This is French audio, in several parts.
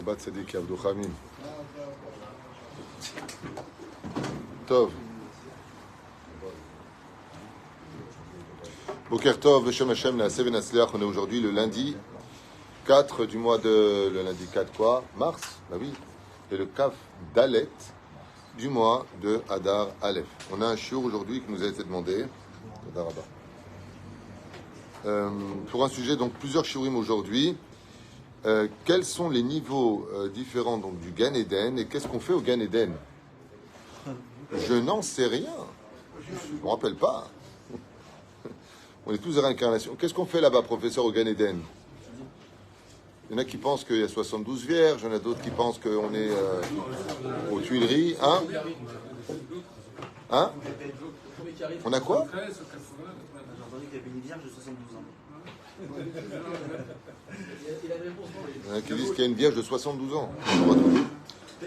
Shabbat Tzadik Avdo Chamim. Tov. Boker Tov, Beshem Hashem, Naaseh Venatzliach. On est aujourd'hui le lundi 4 du mois de... Le lundi 4 quoi? Mars? Bah oui. Et le Kaf Dalet du mois de Hadar Aleph. On a un shiur aujourd'hui qui nous a été demandé. Pour un sujet, donc plusieurs shiurim aujourd'hui. Quels sont les niveaux différents donc, du Gan Eden et qu'est-ce qu'on fait au Gan Eden? Je n'en sais rien. Je ne me rappelle pas. On est tous des réincarnations. Qu'est-ce qu'on fait là-bas, professeur, au Gan Eden? Il y en a qui pensent qu'il y a 72 vierges, il y en a d'autres qui pensent qu'on est aux Tuileries. Hein? Hein? On a quoi? J'ai entendu qu'il y avait une vierge de 72 ans. Il y en a qui disent qu'il y a une vierge de 72 ans.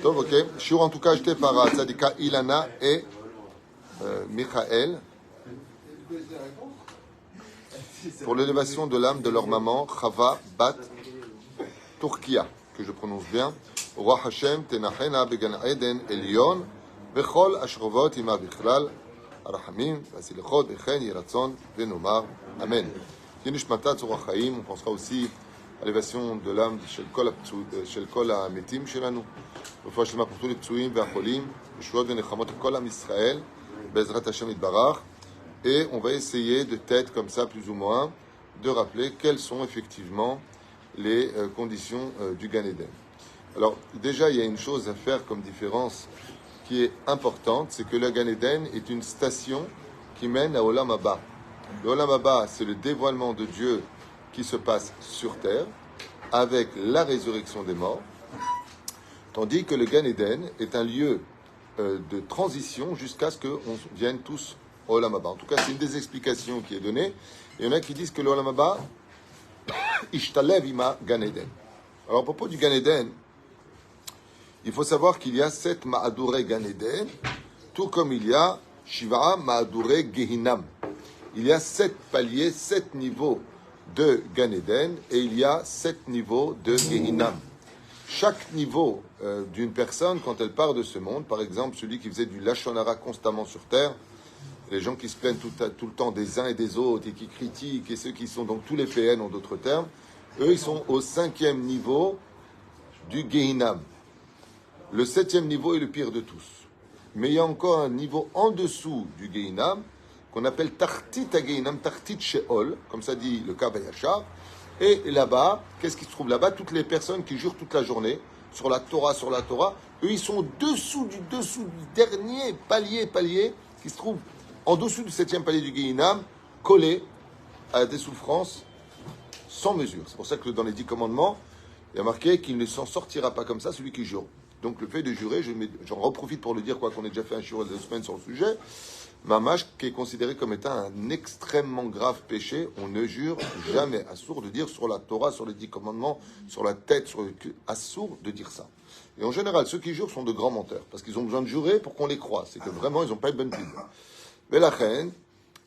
Donc, ok. Shiur en tout cas acheté par Tzadika Ilana et Michael pour l'élévation de l'âme de leur maman, Chava Bat Turkia, que je prononce bien. Roi Hashem, Tenachena Began Eden Elion, Bechol Ashrovot Ima Bichlal, Arachamim, Vasilichot, Bechen, Yiratzon, Venomar. Amen. Yenishmata Tzorah Chaim, on pensera aussi à l'élévation de l'âme של כל המתים שלנו. רפואה שלמה pour tous les פצועים והחולים, ישועות ונחמות לכל עם ישראל, בעזרת השם יתברך. Et on va essayer de tête comme ça, plus ou moins, de rappeler quelles sont effectivement les conditions du Gan Eden. Alors, déjà, il y a une chose à faire comme différence qui est importante, c'est que le Gan Eden est une station qui mène à Olam Haba. Le Olam Haba, c'est le dévoilement de Dieu qui se passe sur terre avec la résurrection des morts, tandis que le Gan Eden est un lieu de transition jusqu'à ce qu'on vienne tous au Olam Haba. En tout cas, c'est une des explications qui est donnée. Il y en a qui disent que le Olam Haba Ishtalev ima Gan Eden. Alors, à propos du Gan Eden, il faut savoir qu'il y a 7 Ma'adurei Gan Eden, tout comme il y a Shiva Ma'adurei Gehinam. Il y a 7 paliers, 7 niveaux de Gan Eden et il y a 7 niveaux de Gehinam. Chaque niveau d'une personne, quand elle part de ce monde, par exemple celui qui faisait du Lashon Hara constamment sur terre, les gens qui se plaignent tout le temps des uns et des autres et qui critiquent, et ceux qui sont donc tous les PN en d'autres termes, eux ils sont au 5e niveau du Gehinam. Le 7e niveau est le pire de tous. Mais il y a encore un niveau en dessous du Gehinam qu'on appelle Tartit HaGehinam, Tartit Sheol, comme ça dit le Kav HaYashar. Et là-bas, qu'est-ce qui se trouve là-bas? Toutes les personnes qui jurent toute la journée sur la Torah, eux ils sont au-dessous du dernier palier qui se trouve en dessous du 7e palier du Gehinam, collé à des souffrances sans mesure. C'est pour ça que dans les 10 commandements, il y a marqué qu'il ne s'en sortira pas comme ça celui qui jure. Donc le fait de jurer, j'en reprofite pour le dire, quoi qu'on ait déjà fait un shiur de 2 semaines sur le sujet, Mamash, qui est considéré comme étant un extrêmement grave péché, on ne jure jamais. Assourd de dire sur la Torah, sur les 10 commandements, sur la tête, sur le cul, assourd de dire ça. Et en général, ceux qui jurent sont de grands menteurs, parce qu'ils ont besoin de jurer pour qu'on les croie. C'est que vraiment, ils n'ont pas une bonne pile. Mais la reine,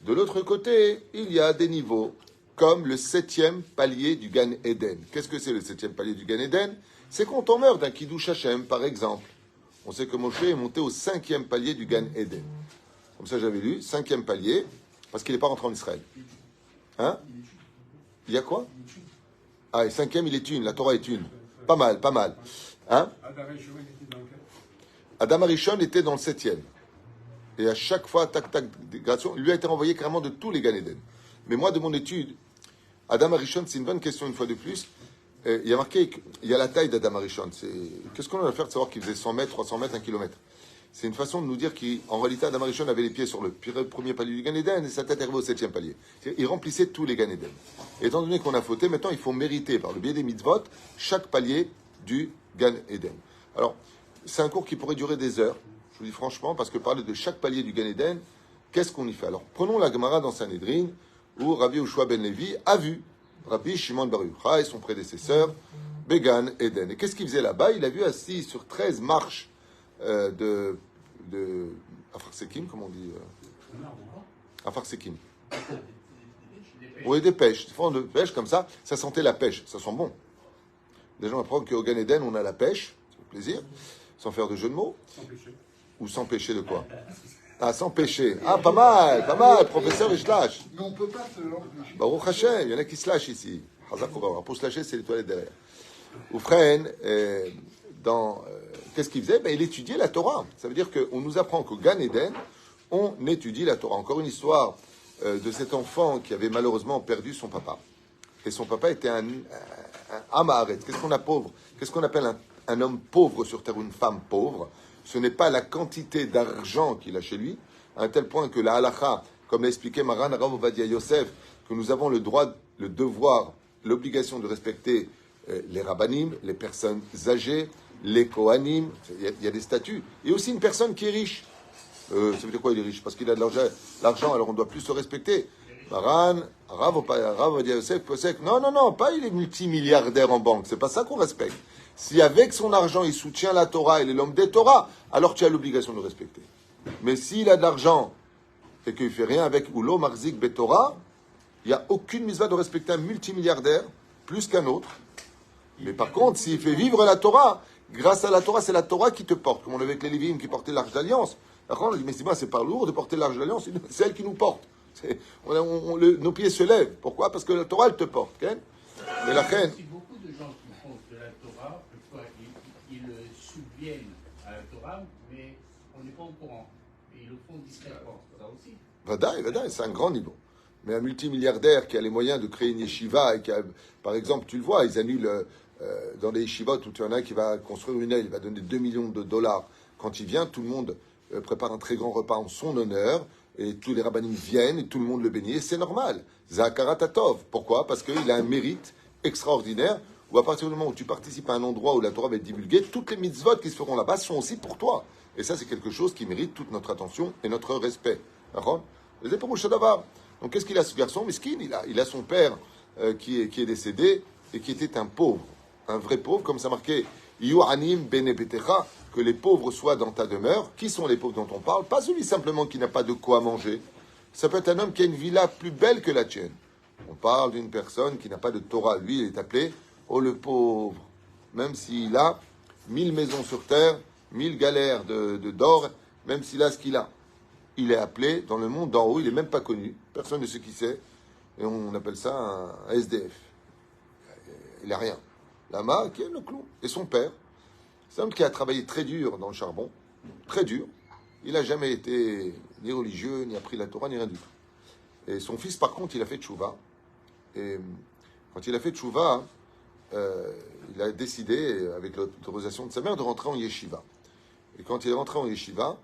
de l'autre côté, il y a des niveaux, comme le 7e palier du Gan Eden. Qu'est-ce que c'est le 7e palier du Gan Eden? C'est quand on meurt d'un Kiddush Hashem, par exemple. On sait que Moshe est monté au 5e palier du Gan Eden. Comme ça, j'avais lu, 5e palier, parce qu'il n'est pas rentré en Israël. Hein? Il y a quoi? Ah, et 5e, il est une, la Torah est une. Pas mal. Hein? Adam Arishon était dans le 7e. Et à chaque fois, tac, dégradation, lui a été renvoyé carrément de tous les Gan Eden. Mais moi, de mon étude, Adam Arishon, c'est une bonne question une fois de plus. Il y a marqué, il y a la taille d'Adam Arishon. Qu'est-ce qu'on a à faire de savoir qu'il faisait 100 mètres, 300 mètres, 1 kilomètre? C'est une façon de nous dire qu'en réalité, Adam Arishon avait les pieds sur le premier palier du Gan Eden et sa tête arrivait au 7e palier. Il remplissait tous les Gan Eden. Et étant donné qu'on a fauté, maintenant, il faut mériter, par le biais des mitzvot, chaque palier du Gan Eden. Alors, c'est un cours qui pourrait durer des heures, je vous dis franchement, parce que parler de chaque palier du Gan Eden, qu'est-ce qu'on y fait? Alors, prenons la Gemara dans Sanhedrin, où Rabbi Yehoshua ben Levi a vu Rabbi Shimon bar Yochai et son prédécesseur, Began Eden. Et qu'est-ce qu'il faisait là-bas? Il a vu assis sur 13 marches de Afarsekim, comment on dit Afarsekim. Oui, des pêches. Des fois, de pêche comme ça, ça sentait la pêche, ça sent bon. Déjà, on apprend qu'au Gan Eden, on a la pêche, ça fait plaisir, sans faire de jeu de mots. Sans péché. Ou sans péché de quoi? Ah, sans péché. Ah, pas mal, professeur, il se lâche. Mais on ne peut pas se l'empêcher. Baruch Hashem, il y en a qui se lâchent ici. Pour se lâcher, c'est les toilettes derrière. Oufren, qu'est-ce qu'il faisait? Il étudiait la Torah. Ça veut dire qu'on nous apprend qu'au Gan Eden, on étudie la Torah. Encore une histoire de cet enfant qui avait malheureusement perdu son papa. Et son papa était un Amaharet. Qu'est-ce qu'on appelle un homme pauvre sur terre, ou une femme pauvre? Ce n'est pas la quantité d'argent qu'il a chez lui, à un tel point que la halakha, comme l'a expliqué Maran Rav Ovadia Yosef, que nous avons le droit, le devoir, l'obligation de respecter les rabbanim, les personnes âgées, les kohanim, il y a des statuts, et aussi une personne qui est riche. Ça veut dire quoi, il est riche? Parce qu'il a de l'argent, alors on doit plus se respecter. Maran, Rav Ovadia Yosef, Posek, non, pas il est multimilliardaire en banque, c'est pas ça qu'on respecte. Si avec son argent il soutient la Torah, il est l'homme des Torah, alors tu as l'obligation de le respecter. Mais s'il a de l'argent et qu'il ne fait rien avec Ulo Marzik Betorah, il n'y a aucune mitzvah de respecter un multimilliardaire plus qu'un autre. Mais par contre, s'il fait vivre la Torah, grâce à la Torah, c'est la Torah qui te porte. Comme on avait avec les Lévi'im qui portaient l'arche d'alliance. Après, on dit, mais c'est pas lourd de porter l'arche d'alliance, c'est elle qui nous porte. Nos pieds se lèvent. Pourquoi? Parce que la Torah, elle te porte. Okay? Mais la reine. Beaucoup de gens qui font de la Torah, parfois, ils subviennent à la Torah, mais on n'est pas au courant. Et ils le font discrètement. Ça aussi. Vadaï, c'est un grand niveau. Mais un multimilliardaire qui a les moyens de créer une yeshiva, et qui a, par exemple, tu le vois, ils annulent dans les yeshivot où tu en as qui va construire une aile, il va donner 2 millions de dollars. Quand il vient, tout le monde prépare un très grand repas en son honneur, et tous les rabbinim viennent, et tout le monde le bénit, et c'est normal. Zakarat Tatov. Pourquoi? Parce qu'il a un mérite extraordinaire, où à partir du moment où tu participes à un endroit où la Torah va être divulguée, toutes les mitzvot qui se feront là-bas sont aussi pour toi. Et ça, c'est quelque chose qui mérite toute notre attention et notre respect. D'accord? Donc, qu'est-ce qu'il a, ce garçon? Miskin, il a son père qui est décédé et qui était un pauvre, un vrai pauvre, comme ça marquait Yohanim Bene Betecha, que les pauvres soient dans ta demeure. Qui sont les pauvres dont on parle? Pas celui simplement qui n'a pas de quoi manger. Ça peut être un homme qui a une villa plus belle que la tienne. On parle d'une personne qui n'a pas de Torah. Lui, il est appelé le pauvre. Même s'il a 1000 maisons sur terre, 1000 galères d'or, même s'il a ce qu'il a. Il est appelé dans le monde d'en haut, il n'est même pas connu. Personne ne sait qui c'est. Et on appelle ça un SDF. Il n'a rien. Lama, qui est le clou. Et son père, c'est un homme qui a travaillé très dur dans le charbon. Très dur. Il n'a jamais été ni religieux, ni appris la Torah, ni rien du tout. Et son fils, par contre, il a fait tchouva. Et quand il a fait tchouva, il a décidé, avec l'autorisation de sa mère, de rentrer en yeshiva. Et quand il est rentré en yeshiva,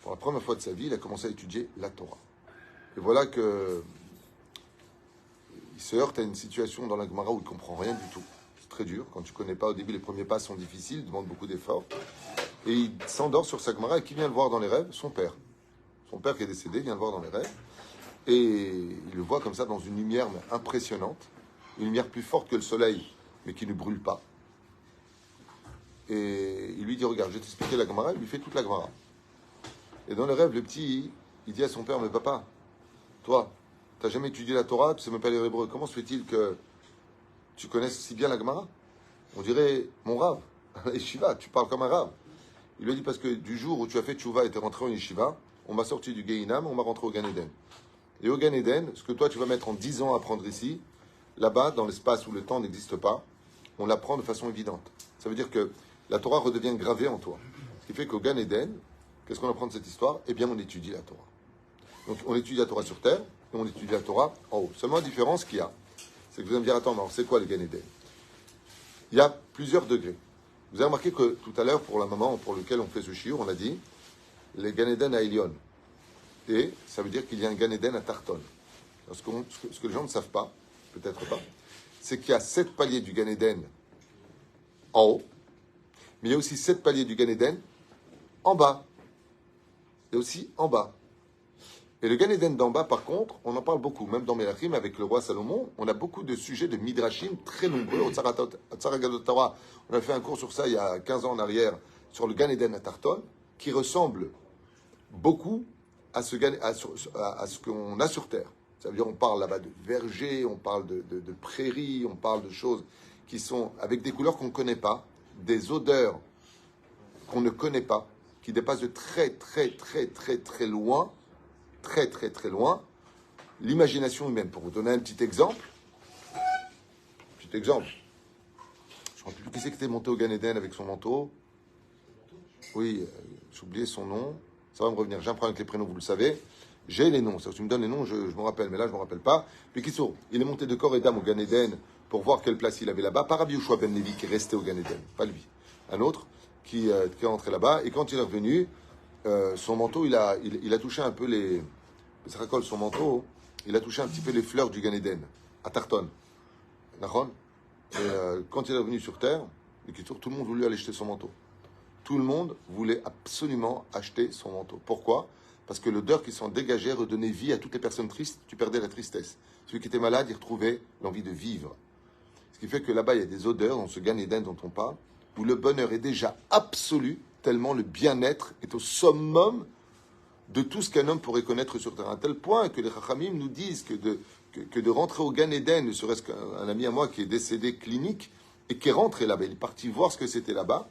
pour la première fois de sa vie, il a commencé à étudier la Torah. Et voilà que il se heurte à une situation dans la Gemara où il ne comprend rien du tout. C'est très dur. Quand tu ne connais pas, au début, les premiers pas sont difficiles, demandent beaucoup d'efforts. Et il s'endort sur sa Gemara. Et qui vient le voir dans les rêves? Son père. Son père qui est décédé vient le voir dans les rêves. Et il le voit comme ça dans une lumière impressionnante. Une lumière plus forte que le soleil, mais qui ne brûle pas. Et il lui dit, regarde, je vais t'expliquer la Gemara. Il lui fait toute la Gemara. Et dans le rêve, le petit, il dit à son père, mais papa, toi, tu n'as jamais étudié la Torah, tu ne sais même pas lire l'hébreu. Comment se fait-il que tu connaisses si bien la Gemara? On dirait, mon Rav, Yeshiva, tu parles comme un Rav. Il lui a dit, parce que du jour où tu as fait Tchouva et tu es rentré en Yeshiva, on m'a sorti du Gehinam, on m'a rentré au Gan Eden. Et au Gan Eden, ce que toi tu vas mettre en 10 ans à apprendre ici, là-bas, dans l'espace où le temps n'existe pas, on l'apprend de façon évidente. Ça veut dire que la Torah redevient gravée en toi. Ce qui fait qu'au Gan Eden, qu'est-ce qu'on apprend de cette histoire? Eh bien, on étudie la Torah. Donc, on étudie la Torah sur terre et on étudie la Torah en haut. Seulement, la différence qu'il y a, c'est que vous allez me dire, attends, c'est quoi le Gan Eden? Il y a plusieurs degrés. Vous avez remarqué que tout à l'heure, pour la maman pour lequel on fait ce shiur, on a dit les Gan Eden à Elion. Et ça veut dire qu'il y a un Gan Eden à Tarton. Ce que les gens ne savent pas, peut-être pas, c'est qu'il y a 7 paliers du Gan Eden en haut, mais il y a aussi 7 paliers du Gan Eden en bas. Et aussi en bas. Et le Gan Eden d'en bas, par contre, on en parle beaucoup. Même dans Melachim, avec le roi Salomon, on a beaucoup de sujets de Midrashim très nombreux. Au Tzaragadot Torah, on a fait un cours sur ça il y a 15 ans en arrière, sur le Gan Eden à Tarton, qui ressemble beaucoup à ce qu'on a sur Terre. Ça veut dire on parle là-bas de vergers, on parle de prairies, on parle de choses qui sont avec des couleurs qu'on ne connaît pas, des odeurs qu'on ne connaît pas, qui dépassent de très, très, très, très, très loin, très, très, très loin, l'imagination humaine. Pour vous donner un petit exemple, je ne me rappelle plus qui c'est qui était monté au Gan Eden avec son manteau. Oui, j'ai oublié son nom. Ça va me revenir. J'ai un problème avec les prénoms, vous le savez. J'ai les noms. Si tu me donnes les noms, je me rappelle. Mais là, je ne me rappelle pas. Puis Kissour, il est monté de corps et d'âme au Gan Eden pour voir quelle place il avait là-bas. Pas Rabbi Yoshua ben Levi qui est resté au Gan Eden. Pas lui. Un autre qui est rentré là-bas. Et quand il est revenu, son manteau, il a touché un peu les... Ça raccole son manteau. Il a touché un petit peu les fleurs du Gan Eden. À Tarton. D'accord. Et quand il est revenu sur Terre, tout le monde voulait aller acheter son manteau. Tout le monde voulait absolument acheter son manteau. Pourquoi? Parce que l'odeur qui s'en dégageait redonnait vie à toutes les personnes tristes. Tu perdais la tristesse. Celui qui était malade, il retrouvait l'envie de vivre. Ce qui fait que là-bas, il y a des odeurs dans ce Gan Eden dont on parle, où le bonheur est déjà absolu, tellement le bien-être est au summum de tout ce qu'un homme pourrait connaître sur Terre. À tel point que les Chachamim nous disent que de rentrer au Gan Eden, ne serait-ce qu'un ami à moi qui est décédé clinique et qui est rentré là-bas, il est parti voir ce que c'était là-bas.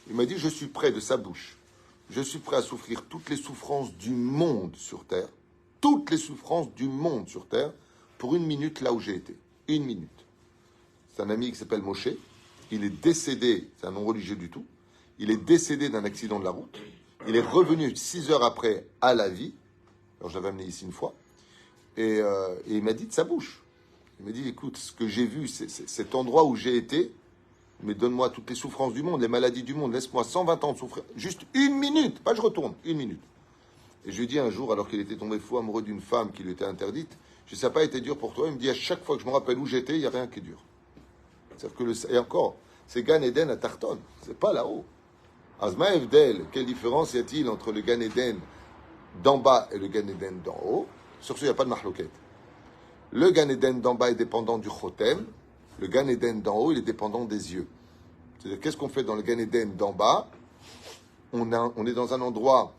Il m'a dit, je suis prêt de sa bouche. Je suis prêt à souffrir toutes les souffrances du monde sur Terre, toutes les souffrances du monde sur Terre, pour 1 minute là où j'ai été. 1 minute. C'est un ami qui s'appelle Moshe. Il est décédé, c'est un non religieux du tout. Il est décédé d'un accident de la route. Il est revenu 6 heures après à la vie. Alors, je l'avais amené ici une fois. Et il m'a dit de sa bouche. Il m'a dit, écoute, ce que j'ai vu, c'est cet endroit où j'ai été, mais donne-moi toutes les souffrances du monde, les maladies du monde, laisse-moi 120 ans de souffrir. Juste 1 minute, pas je retourne, 1 minute. Et je lui ai dit un jour, alors qu'il était tombé fou amoureux d'une femme qui lui était interdite, je dis, ça n'a pas été dur pour toi. Il me dit, à chaque fois que je me rappelle où j'étais, il n'y a rien qui est dur. C'est-à-dire que, et encore, c'est Gan Eden à Tarton, c'est pas là-haut. Azma Evdel, quelle différence y a-t-il entre le Gan Eden d'en bas et le Gan Eden d'en haut? Sur ce, il n'y a pas de marloquette. Le Gan Eden d'en bas est dépendant du Chotem. Le Gan Eden d'en haut, il est dépendant des yeux. C'est-à-dire, qu'est-ce qu'on fait dans le Gan Eden d'en bas? On est dans un endroit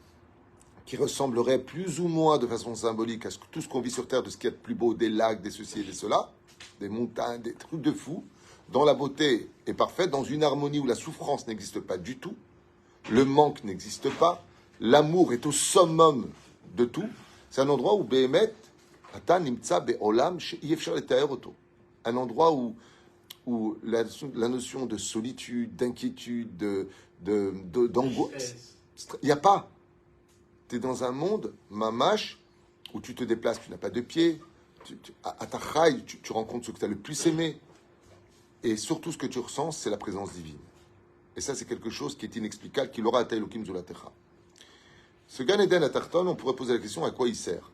qui ressemblerait plus ou moins de façon symbolique à tout ce qu'on vit sur Terre, de ce qu'il y a de plus beau, des lacs, des ceci et des cela, des montagnes, des trucs de fou. Dans la beauté est parfaite, dans une harmonie où la souffrance n'existe pas du tout, le manque n'existe pas, l'amour est au summum de tout. C'est un endroit où Behemet, un endroit où la notion de solitude, d'inquiétude, d'angoisse, il n'y a pas. Tu es dans un monde, mamash, où tu te déplaces, tu n'as pas de pied, à ta chaille, tu rencontres ce que tu as le plus aimé. Et surtout, ce que tu ressens, c'est la présence divine. Et ça, c'est quelque chose qui est inexplicable, qui l'aura à Elohim Zulatecha. Ce Gan Eden à Tarton, on pourrait poser la question, à quoi il sert?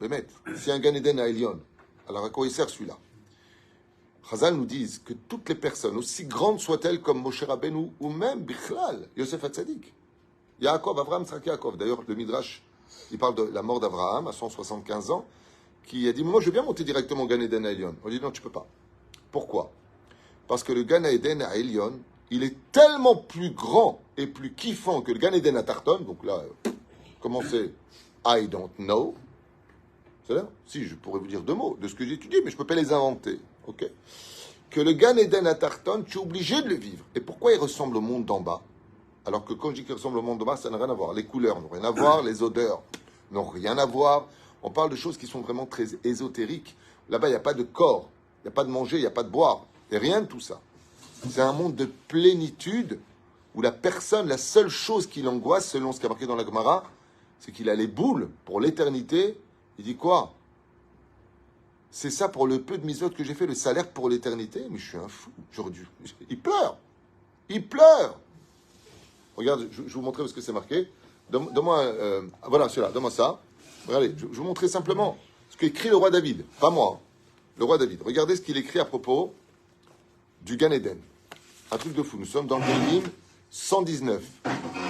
Mais si un Gan Eden à Elion, alors à quoi il sert celui-là? Chazal nous disent que toutes les personnes, aussi grandes soient-elles comme Moshe Rabbeinu ou même Bichlal, Yosef Hatzadik, Yaakov, Avraham, Yitzhak, Yaakov. D'ailleurs, le Midrash, il parle de la mort d'Avraham à 175 ans, qui a dit, moi je veux bien monter directement au Gan Eden à Elion. On lui dit, non, tu peux pas. Pourquoi? Parce que le Gan Eden à Elion, il est tellement plus grand et plus kiffant que le Gan Eden à Tarton. Donc là, comment c'est? I don't know. C'est-à-dire, si, je pourrais vous dire 2 mots de ce que j'ai étudié, mais je ne peux pas les inventer. Ok? Que le Gan Eden à Tarton, tu es obligé de le vivre. Et pourquoi il ressemble au monde d'en bas? Alors que quand je dis qu'il ressemble au monde d'en bas, ça n'a rien à voir. Les couleurs n'ont rien à voir, les odeurs n'ont rien à voir. On parle de choses qui sont vraiment très ésotériques. Là-bas, il n'y a pas de corps, il n'y a pas de manger, il n'y a pas de boire. Et rien de tout ça. C'est un monde de plénitude où la personne, la seule chose qui l'angoisse, selon ce qui est marqué dans la Gemara, c'est qu'il a les boules pour l'éternité. Il dit quoi? C'est ça pour le peu de misotes que j'ai fait, le salaire pour l'éternité? Mais je suis un fou. Il pleure. Il pleure. Regarde, je vais vous montrer ce que c'est marqué. Donne-moi, voilà, celui-là, donne-moi ça. Regardez, je vais vous montrer simplement ce qu'écrit le roi David. Pas moi, hein. Le roi David. Regardez ce qu'il écrit à propos du Gan Eden. Un truc de fou. Nous sommes dans le Tehillim 119.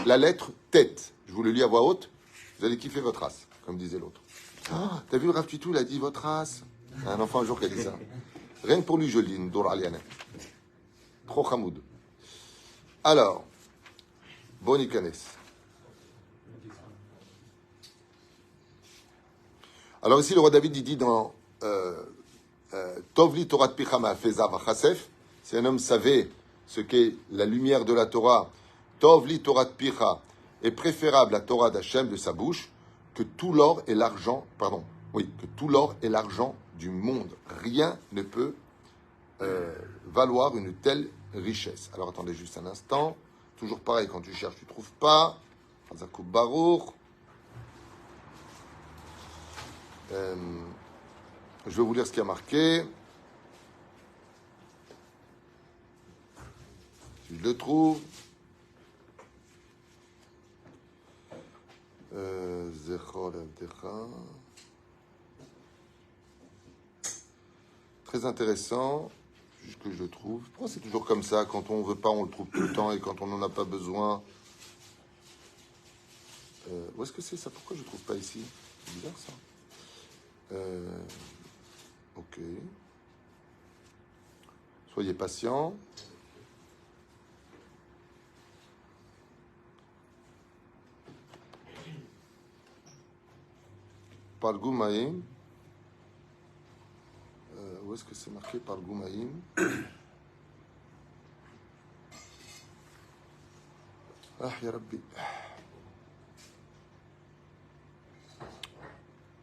La lettre tête. Je vous le lis à voix haute. Vous allez kiffer votre race, comme disait l'autre. Ah, t'as vu le Rav Tutu, il a dit votre race. Un enfant un jour qui a dit ça. Rien que pour lui, je le dis, Ndour Aliane. Trop Hamoud. Alors, Boni Kanes. Alors ici, le roi David, il dit dans Tovli Torat Pichama Feza Vachasef, Si un homme savait ce qu'est la lumière de la Torah, Tov li Torah picha, est préférable à Torah d'Hachem de sa bouche que tout l'or et l'argent, que tout l'or et l'argent du monde. Rien ne peut valoir une telle richesse. Alors attendez juste un instant. Toujours pareil, quand tu cherches, tu ne trouves pas. Hazakou Baruch. Je vais vous lire ce qui a marqué. Si je le trouve. Très intéressant, juste que je le trouve. Pourquoi c'est toujours comme ça? Quand on ne veut pas, on le trouve tout le temps, et quand on n'en a pas besoin. Où est-ce que c'est ça? Pourquoi je ne trouve pas ici? C'est bizarre ça. Ok. Soyez patient. Par Goumaïm. Où est-ce que c'est marqué par Goumaïm? Ah, ya Rabbi.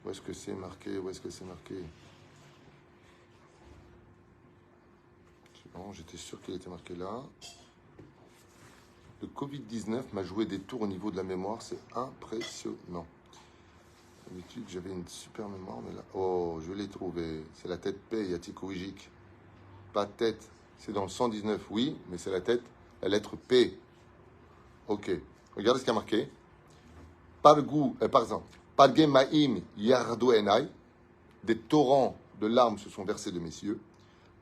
Où est-ce que c'est marqué? Où est-ce que c'est marqué? Bon, j'étais sûr qu'il était marqué là. Le Covid-19 m'a joué des tours au niveau de la mémoire. C'est impressionnant. D'habitude, j'avais une super mémoire, mais là... Oh, je l'ai trouvé. C'est la tête P, Yatikouijik. Pas tête. C'est dans le 119, oui, mais c'est la tête, la lettre P. Ok. Regardez ce qu'il y a marqué. Par exemple, Parge Ma'im Yardo Enai. Des torrents de larmes se sont versés de mes yeux.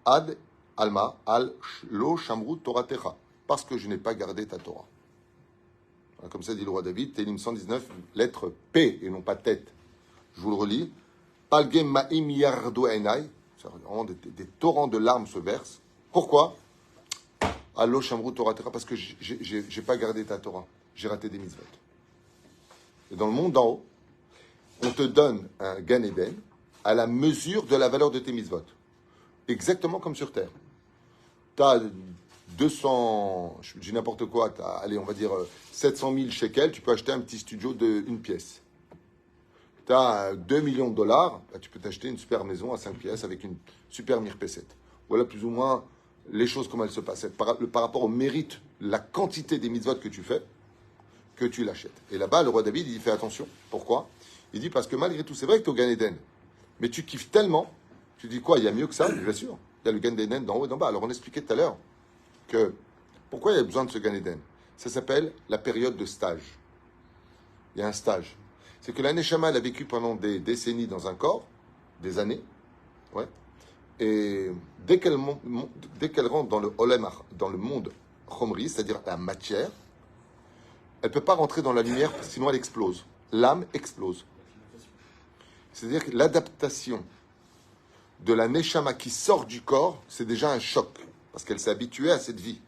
Ad Alma Al Lo Shamru Toratecha. Parce que je n'ai pas gardé ta Torah. Comme ça dit le roi David, Télim 119, lettre P et non pas tête. Je vous le relis. Palgem ma'im yardo enai. Des torrents de larmes se versent. Pourquoi? Allo shamru Torah Tera, parce que j'ai pas gardé ta Torah. J'ai raté des mitzvot. Et dans le monde d'en haut, on te donne un Gan Eden à la mesure de la valeur de tes mitzvot. Exactement comme sur terre. Tu as 200, je dis n'importe quoi, allez, on va dire 700 000 shekels, tu peux acheter un petit studio d'une pièce. Tu as 2 millions de dollars, là, tu peux t'acheter une super maison à 5 pièces avec une super mirpessette. Voilà plus ou moins les choses comme elles se passent. Par rapport au mérite, la quantité des mitzvot que tu fais, que tu l'achètes. Et là-bas, le roi David, il fait attention. Pourquoi? Il dit parce que malgré tout, c'est vrai que tu es au Gan Eden, mais tu kiffes tellement, tu dis quoi, il y a mieux que ça? Bien sûr. Il y a le Gan Eden d'en haut et d'en bas. Alors on expliquait tout à l'heure que pourquoi il y a besoin de ce Gan Eden? Ça s'appelle la période de stage. Il y a un stage. C'est que la Neshama, elle a vécu pendant des décennies dans un corps, des années, ouais. Et dès qu'elle rentre dans le monde Chomri, c'est-à-dire la matière, elle ne peut pas rentrer dans la lumière, sinon elle explose. L'âme explose. C'est-à-dire que l'adaptation de la Neshama qui sort du corps, c'est déjà un choc, parce qu'elle s'est habituée à cette vie.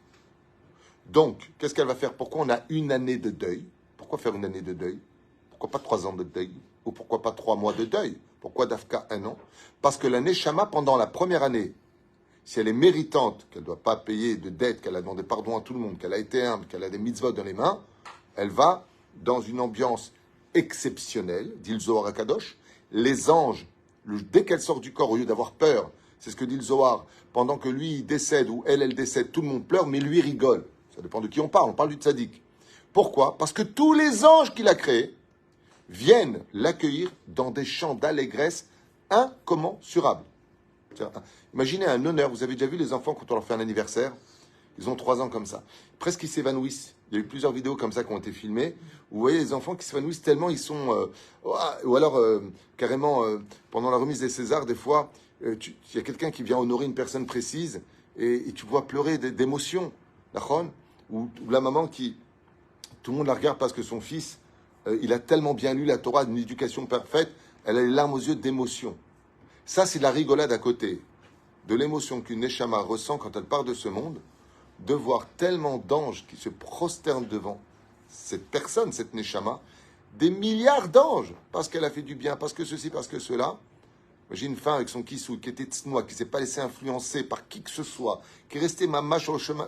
Donc, qu'est-ce qu'elle va faire? Pourquoi on a une année de deuil? Pourquoi faire une année de deuil? Pourquoi pas 3 ans de deuil? Ou pourquoi pas 3 mois de deuil? Pourquoi d'Afka 1 an? Parce que la Neshama, pendant la première année, si elle est méritante, qu'elle ne doit pas payer de dette, qu'elle a demandé pardon à tout le monde, qu'elle a été humble, qu'elle a des mitzvot dans les mains, elle va dans une ambiance exceptionnelle, dit le Zohar HaKadosh. Les anges, dès qu'elle sort du corps, au lieu d'avoir peur, c'est ce que dit le Zohar, pendant que lui il décède ou elle décède, tout le monde pleure, mais lui rigole. Ça dépend de qui on parle du tzaddik. Pourquoi? Parce que tous les anges qu'il a créés viennent l'accueillir dans des chants d'allégresse incommensurables. Imaginez un honneur, vous avez déjà vu les enfants quand on leur fait un anniversaire, ils ont 3 ans comme ça, presque ils s'évanouissent. Il y a eu plusieurs vidéos comme ça qui ont été filmées, où vous voyez les enfants qui s'évanouissent tellement ils sont... ou alors, carrément, pendant la remise des Césars, des fois, il y a quelqu'un qui vient honorer une personne précise, et tu vois pleurer d'émotion, ou la maman qui... Tout le monde la regarde parce que son fils, il a tellement bien lu la Torah, une éducation parfaite, elle a les larmes aux yeux d'émotion. Ça, c'est la rigolade à côté de l'émotion qu'une Neshama ressent quand elle part de ce monde, de voir tellement d'anges qui se prosternent devant cette personne, cette Neshama, des milliards d'anges, parce qu'elle a fait du bien, parce que ceci, parce que cela. Imagine une femme avec son kissou, qui était tsnoua, qui ne s'est pas laissé influencer par qui que ce soit, qui est resté mama sur le chemin.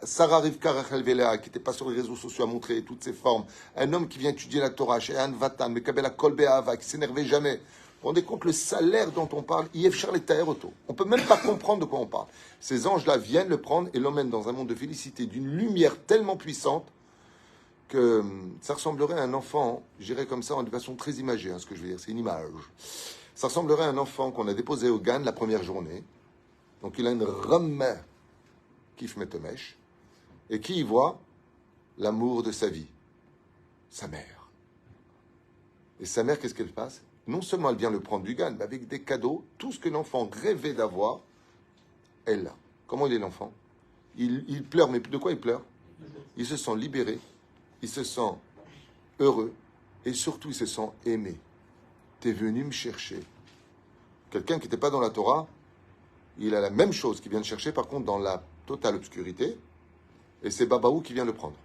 Sarah Rivka Rachel Velea, qui n'était pas sur les réseaux sociaux à montrer toutes ses formes. Un homme qui vient étudier la Torah, chez Anne Vatan, Mekabela Kol Be'ava, qui s'énervait jamais. Vous vous rendez compte le salaire dont on parle? Yef Charles Taeroto. On ne peut même pas comprendre de quoi on parle. Ces anges-là viennent le prendre et l'emmènent dans un monde de félicité, d'une lumière tellement puissante que ça ressemblerait à un enfant, je dirais comme ça, de façon très imagée, hein, ce que je veux dire, c'est une image. Ça ressemblerait à un enfant qu'on a déposé au GAN la première journée. Donc il a une ramme qui fait metomèche et qui y voit l'amour de sa vie, sa mère. Et sa mère, qu'est-ce qu'elle passe? Non seulement elle vient le prendre du GAN, mais avec des cadeaux, tout ce que l'enfant rêvait d'avoir, elle l'a. Comment il est l'enfant? Il pleure, mais de quoi il pleure? Il se sent libéré, il se sent heureux et surtout il se sent aimé. T'es venu me chercher. Quelqu'un qui n'était pas dans la Torah, il a la même chose qu'il vient de chercher, par contre dans la totale obscurité, et c'est Babaou qui vient le prendre.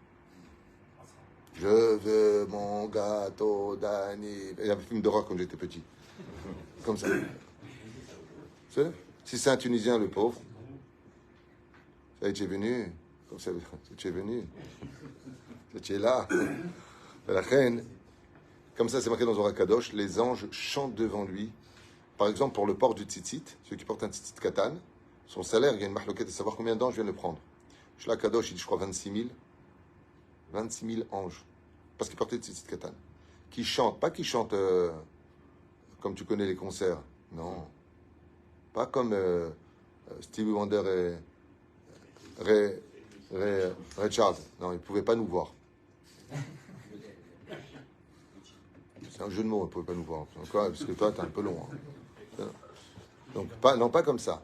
Je veux mon gâteau d'anniversaire. Il y avait un film d'horreur quand j'étais petit. Comme ça. Si c'est un Tunisien, le pauvre, ça y est, tu es venu. Comme ça, tu es venu. Tu es là. La reine. Comme ça, c'est marqué dans Zohar Kadosh, les anges chantent devant lui. Par exemple, pour le port du tzitzit, celui qui porte un tzitzit katan, son salaire, il y a une mahloquette de savoir combien d'anges viennent le prendre. Shla Kadosh, il dit, je crois, 26 000. 26 000 anges. Parce qu'il portait le tzitzit katan. Qui chantent, pas qui chantent comme tu connais les concerts. Non. Pas comme Stevie Wonder et Ray Charles. Non, ils ne pouvaient pas nous voir. C'est un jeu de mots, ils ne pouvaient pas nous voir. Encore, parce que toi, tu es un peu long. Hein. Donc, pas comme ça.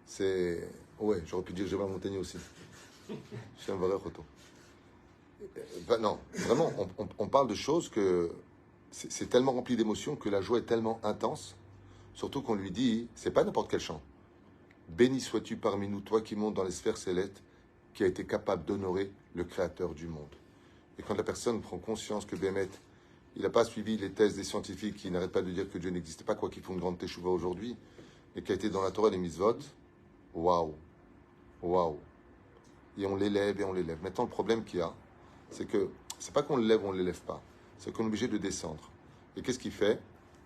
C'est... Ouais, j'aurais pu dire Gérard Montagnier aussi. C'est un vrai retour. Non, vraiment, on parle de choses que... C'est tellement rempli d'émotions que la joie est tellement intense. Surtout qu'on lui dit, c'est pas n'importe quel chant. Béni sois-tu parmi nous, toi qui montes dans les sphères célestes, qui a été capable d'honorer le Créateur du monde. Et quand la personne prend conscience que Bémet, il n'a pas suivi les thèses des scientifiques qui n'arrêtent pas de dire que Dieu n'existe pas, quoi qu'ils font une grande teshuva aujourd'hui, mais qui a été dans la Torah et les mitzvot, waouh, waouh. Et on l'élève et on l'élève. Maintenant, le problème qu'il y a, c'est que c'est pas qu'on l'élève ou on ne l'élève pas, c'est qu'on est obligé de descendre. Et qu'est-ce qu'il fait?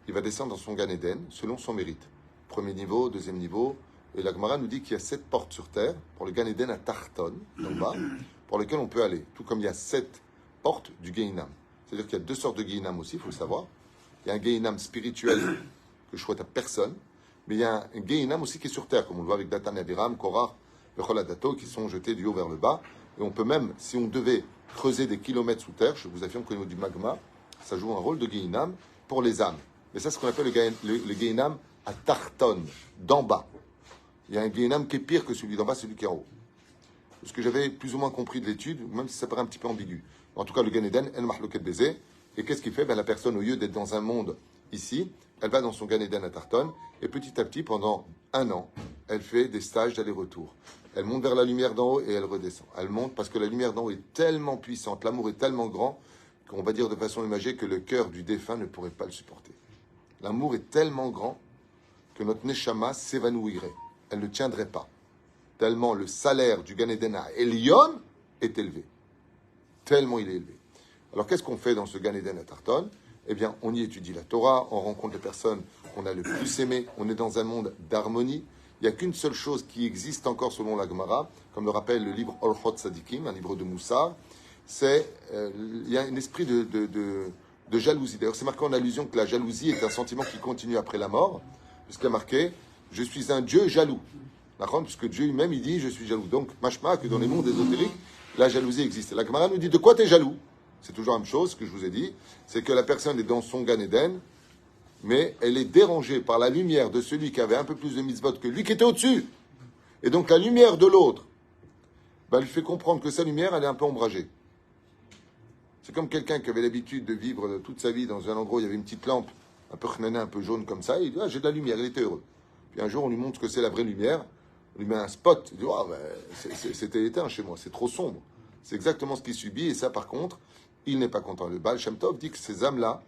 Il va descendre dans son Gan Eden selon son mérite. Premier niveau, deuxième niveau. Et la Gemara nous dit qu'il y a 7 portes sur terre pour le Gan Eden à Tarton, en bas, pour lesquelles on peut aller. Tout comme il y a 7 portes du Gehinam. C'est-à-dire qu'il y a 2 sortes de Gehinam aussi, il faut le savoir. Il y a un Gehinam spirituel que je souhaite à personne, mais il y a un Gehinam aussi qui est sur terre, comme on le voit avec Datan et Abiram, Korah, Bechol Adato, qui sont jetés du haut vers le bas. Et on peut même, si on devait creuser des kilomètres sous terre, je vous affirme qu'au niveau du magma, ça joue un rôle de Gehinam pour les âmes. Mais ça, c'est ce qu'on appelle le Gehinam à Tarton, d'en bas. Il y a un Gehinam qui est pire que celui d'en bas, celui qui est en haut. Ce que j'avais plus ou moins compris de l'étude, même si ça paraît un petit peu ambigu. En tout cas, le Gan Eden, El Mahloket Bézé. Et qu'est-ce qu'il fait? La personne, au lieu d'être dans un monde ici, elle va dans son Gan Eden à Tarton. Et petit à petit, pendant 1 an, elle fait des stages d'aller-retour. Elle monte vers la lumière d'en haut et elle redescend. Elle monte parce que la lumière d'en haut est tellement puissante, l'amour est tellement grand, qu'on va dire de façon imagée que le cœur du défunt ne pourrait pas le supporter. L'amour est tellement grand que notre Neshama s'évanouirait. Elle ne tiendrait pas. Tellement le salaire du Gan Eden à Elion est élevé. Tellement il est élevé. Alors qu'est-ce qu'on fait dans ce Gan Eden à Tarton? Eh bien, on y étudie la Torah, on rencontre les personnes qu'on a le plus aimées, on est dans un monde d'harmonie. Il n'y a qu'une seule chose qui existe encore selon la Gemara, comme le rappelle le livre Orchot Sadikim, un livre de Moussar, c'est il y a un esprit de jalousie. D'ailleurs, c'est marqué en allusion que la jalousie est un sentiment qui continue après la mort, puisqu'il y a marqué « Je suis un Dieu jaloux ». Puisque Dieu lui-même, il dit « Je suis jaloux ». Donc, mashma, que dans les mondes ésotériques, la jalousie existe. Et la Gemara nous dit « De quoi tu es jaloux ?» C'est toujours la même chose, ce que je vous ai dit, c'est que la personne est dans son Gan Eden, mais elle est dérangée par la lumière de celui qui avait un peu plus de mitzvot que lui qui était au-dessus. Et donc la lumière de l'autre, lui fait comprendre que sa lumière, elle est un peu ombragée. C'est comme quelqu'un qui avait l'habitude de vivre toute sa vie dans un endroit où il y avait une petite lampe, un peu chnana, un peu jaune comme ça, et il dit « Ah, j'ai de la lumière », il était heureux. Puis un jour, on lui montre ce que c'est la vraie lumière, on lui met un spot, il dit « Ah, c'était éteint chez moi, c'est trop sombre ». C'est exactement ce qu'il subit, et ça, par contre, il n'est pas content. Le Baal Shem Tov dit que ces âmes-là,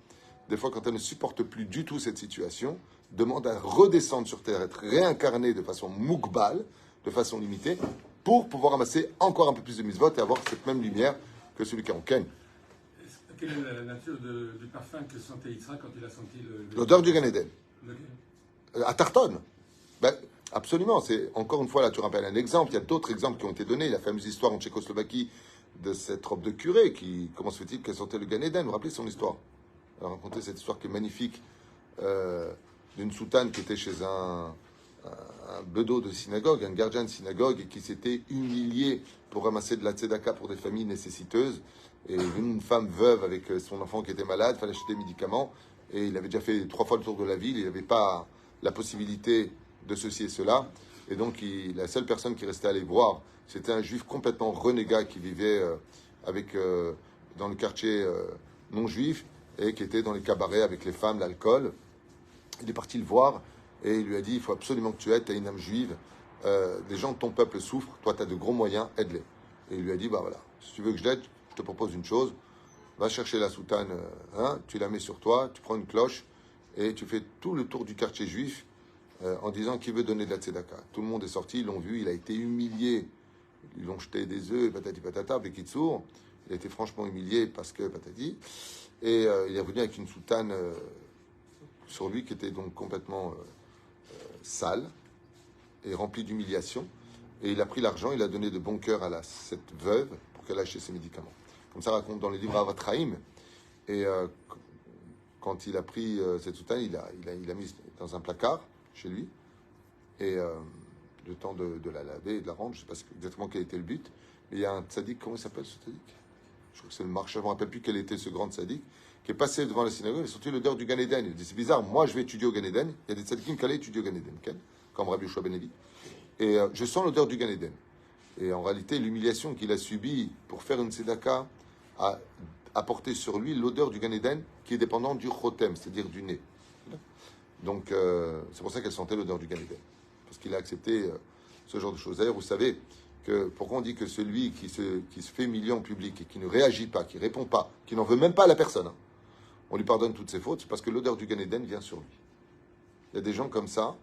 des fois, quand elle ne supporte plus du tout cette situation, demande à redescendre sur terre, être réincarnée de façon moukbal, de façon limitée, pour pouvoir amasser encore un peu plus de mitzvot et avoir cette même lumière que celui qui est en Ken. Quelle est la nature du parfum que sentait Yitzhak quand il a senti L'odeur du Gan Eden. Le- À Tarton. Ben, absolument. C'est, encore une fois, là, tu rappelles un exemple. Il y a d'autres exemples qui ont été donnés. La fameuse histoire en Tchécoslovaquie de cette robe de curé qui, comment se fait-il qu'elle sentait le Gan Eden? Vous vous rappelez son histoire? Elle a raconté cette histoire qui est magnifique d'une soutane qui était chez un bedeau de synagogue, un gardien de synagogue, et qui s'était humilié pour ramasser de la tzedaka pour des familles nécessiteuses. Et une femme veuve avec son enfant qui était malade, il fallait acheter des médicaments, et il avait déjà fait 3 fois le tour de la ville, il n'avait pas la possibilité de ceci et cela. Et donc, la seule personne qui restait à aller voir, c'était un juif complètement renégat qui vivait dans le quartier non juif et qui était dans les cabarets avec les femmes, l'alcool. Il est parti le voir et il lui a dit, il faut absolument que tu aides, tu as une âme juive, des gens de ton peuple souffrent, toi tu as de gros moyens, aide-les. Et il lui a dit, bah voilà, si tu veux que je l'aide, je te propose une chose, va chercher la soutane, tu la mets sur toi, tu prends une cloche et tu fais tout le tour du quartier juif en disant qui veut donner de la tzedaka. Tout le monde est sorti, ils l'ont vu, il a été humilié, ils l'ont jeté des œufs, patati patata, avec Kitsour, il a été franchement humilié parce que patati, et il est revenu avec une soutane sur lui qui était donc complètement sale et remplie d'humiliation. Et il a pris l'argent, il a donné de bon cœur à cette veuve pour qu'elle achète ses médicaments. Comme ça raconte dans les livres Avatraïm. Et quand il a pris cette soutane, il l'a mis dans un placard chez lui. Et le temps de la laver et de la rendre, je ne sais pas exactement quel était le but. Mais il y a un tzaddik, comment il s'appelle ce tzaddik? Je crois que c'est le marchand, je ne me rappelle plus quel était ce grand tzaddik, qui est passé devant la synagogue et sorti l'odeur du Gan Eden. Il dit, c'est bizarre, moi je vais étudier au Gan Eden. Il y a des tzaddikim qui allaient étudier au Gan Eden, comme Rabbi Yoshua ben Levi. Et je sens l'odeur du Gan Eden. Et en réalité, l'humiliation qu'il a subie pour faire une tzedaka a apporté sur lui l'odeur du Gan Eden qui est dépendante du chotem, c'est-à-dire du nez. Donc, c'est pour ça qu'elle sentait l'odeur du Gan Eden. Parce qu'il a accepté ce genre de choses. D'ailleurs, vous savez que pourquoi on dit que celui qui se fait humilier en public et qui ne réagit pas, qui ne répond pas, qui n'en veut même pas à la personne, on lui pardonne toutes ses fautes, c'est parce que l'odeur du Gan Eden vient sur lui. Il y a des gens comme ça,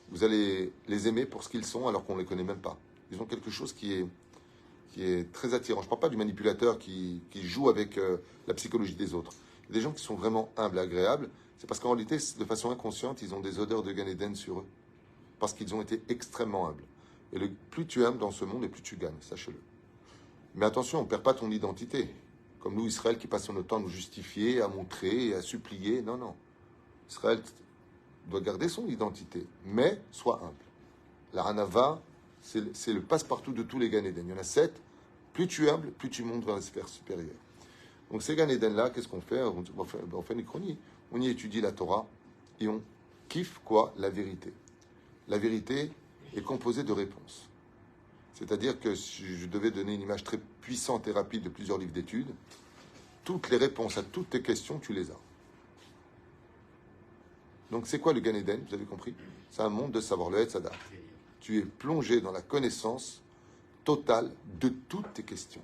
vous allez les aimer pour ce qu'ils sont alors qu'on ne les connaît même pas. Ils ont quelque chose qui est très attirant. Je ne parle pas du manipulateur qui joue avec la psychologie des autres. Il y a des gens qui sont vraiment humbles, agréables. C'est parce qu'en réalité, de façon inconsciente, ils ont des odeurs de Gan Eden sur eux. Parce qu'ils ont été extrêmement humbles. Et plus tu es humble dans ce monde, et plus tu gagnes, sachez-le. Mais attention, on ne perd pas ton identité. Comme nous, Israël, qui passons notre temps à nous justifier, à montrer, à supplier. Non, non. Israël doit garder son identité, mais sois humble. La Hanava, c'est le passe-partout de tous les Gan Eden. Il y en a 7. Plus tu es humble, plus tu montes vers la sphère supérieure. Donc ces Gan Eden-là, qu'est-ce qu'on fait? On fait une chronique. On y étudie la Torah et on kiffe quoi? La vérité. La vérité est composée de réponses. C'est-à-dire que si je devais donner une image très puissante et rapide de plusieurs livres d'études, toutes les réponses à toutes tes questions, tu les as. Donc c'est quoi le Gan Eden? Vous avez compris? C'est un monde de savoir, le Hetz Hadat. Tu es plongé dans la connaissance totale de toutes tes questions.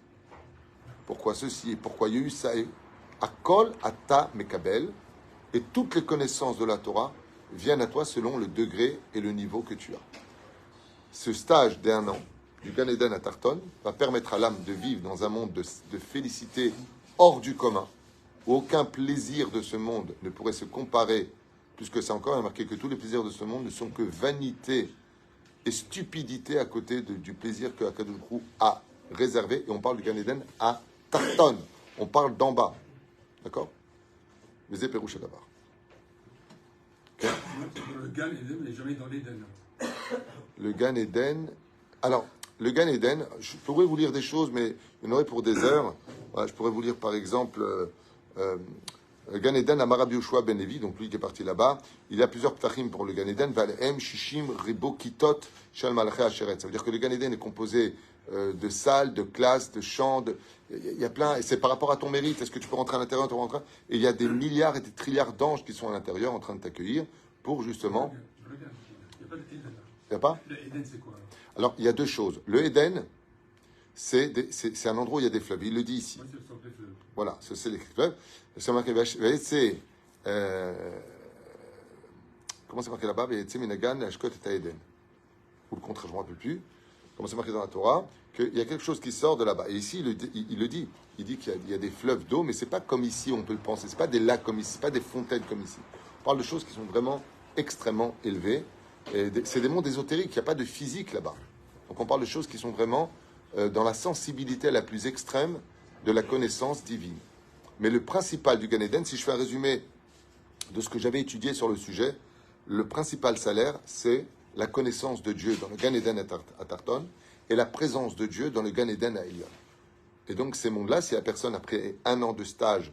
Pourquoi ceci et pourquoi il y a eu ça? Akol ata mekabel, et toutes les connaissances de la Torah viennent à toi selon le degré et le niveau que tu as. Ce stage d'1 an, du Gan Eden à Tarton, va permettre à l'âme de vivre dans un monde de félicité hors du commun, où aucun plaisir de ce monde ne pourrait se comparer, puisque c'est encore marqué que tous les plaisirs de ce monde ne sont que vanité et stupidité à côté du plaisir que Akadosh Baruch Hu a réservé. Et on parle du Gan Eden à Tarton. On parle d'en bas. D'accord? Mais c'est Pérouche d'abord. Le Gan Eden, mais jamais dans l'Éden. Le Gan Eden. Alors, le Gan Eden, je pourrais vous lire des choses, mais il y en aurait pour des heures. Voilà, je pourrais vous lire par exemple Gan Eden à Rabbi Yoshua ben Levi, donc lui qui est parti là-bas. Il y a plusieurs ptachim pour le Gan Eden. Val'em, Shishim, Ribo, Kitot, Shel Malachei Asheret. Ça veut dire que le Gan Eden est composé de salles, de classes, de chants. Il y a plein, et c'est par rapport à ton mérite. Est-ce que tu peux rentrer à l'intérieur, et il y a des milliards et des trilliards d'anges qui sont à l'intérieur en train de t'accueillir pour justement. Il n'y a pas d'Éden. Il n'y a pas? Le Éden, c'est quoi? Alors, il y a deux choses. Le Éden, c'est un endroit où il y a des fleuves. Il le dit ici. Moi, c'est sur les fleuves. Voilà, c'est les fleuves. C'est marqué, c'est comment c'est marqué là-bas? Ou le contraire, je ne me rappelle plus. Comment c'est marqué dans la Torah? Qu'il y a quelque chose qui sort de là-bas. Et ici, il le dit. Il dit qu'il y a des fleuves d'eau, mais ce n'est pas comme ici, on peut le penser. Ce n'est pas des lacs comme ici, ce n'est pas des fontaines comme ici. On parle de choses qui sont vraiment extrêmement élevées. C'est des mondes ésotériques, il n'y a pas de physique là-bas. Donc on parle de choses qui sont vraiment dans la sensibilité la plus extrême de la connaissance divine. Mais le principal du Gan Eden, si je fais un résumé de ce que j'avais étudié sur le sujet, le principal salaire, c'est la connaissance de Dieu dans le Gan Eden à Tarton et la présence de Dieu dans le Gan Eden à Elion. Et donc ces mondes-là, si la personne, après 1 an de stage,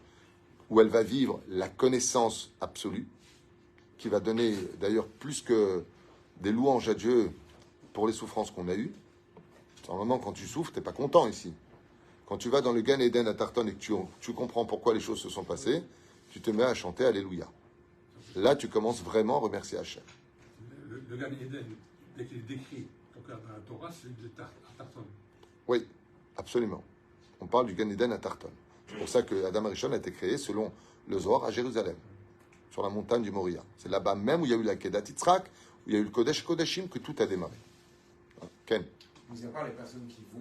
où elle va vivre la connaissance absolue, qui va donner d'ailleurs plus que des louanges à Dieu pour les souffrances qu'on a eues. Normalement, quand tu souffres, tu n'es pas content ici. Quand tu vas dans le Gan Eden à Tarton et que tu comprends pourquoi les choses se sont passées, tu te mets à chanter Alléluia. Là, tu commences vraiment à remercier Hachem. Le Gan Eden, dès qu'il est décrit dans la Torah, c'est de Tarton. Oui, absolument. On parle du Gan Eden à Tarton. C'est pour ça que Adam Arishon a été créé selon le Zohar à Jérusalem, sur la montagne du Moria. C'est là-bas même où il y a eu la Kedat Yitzhak, où il y a eu le Kodesh Kodashim, que tout a démarré. Ken. Mis à part les personnes qui vont,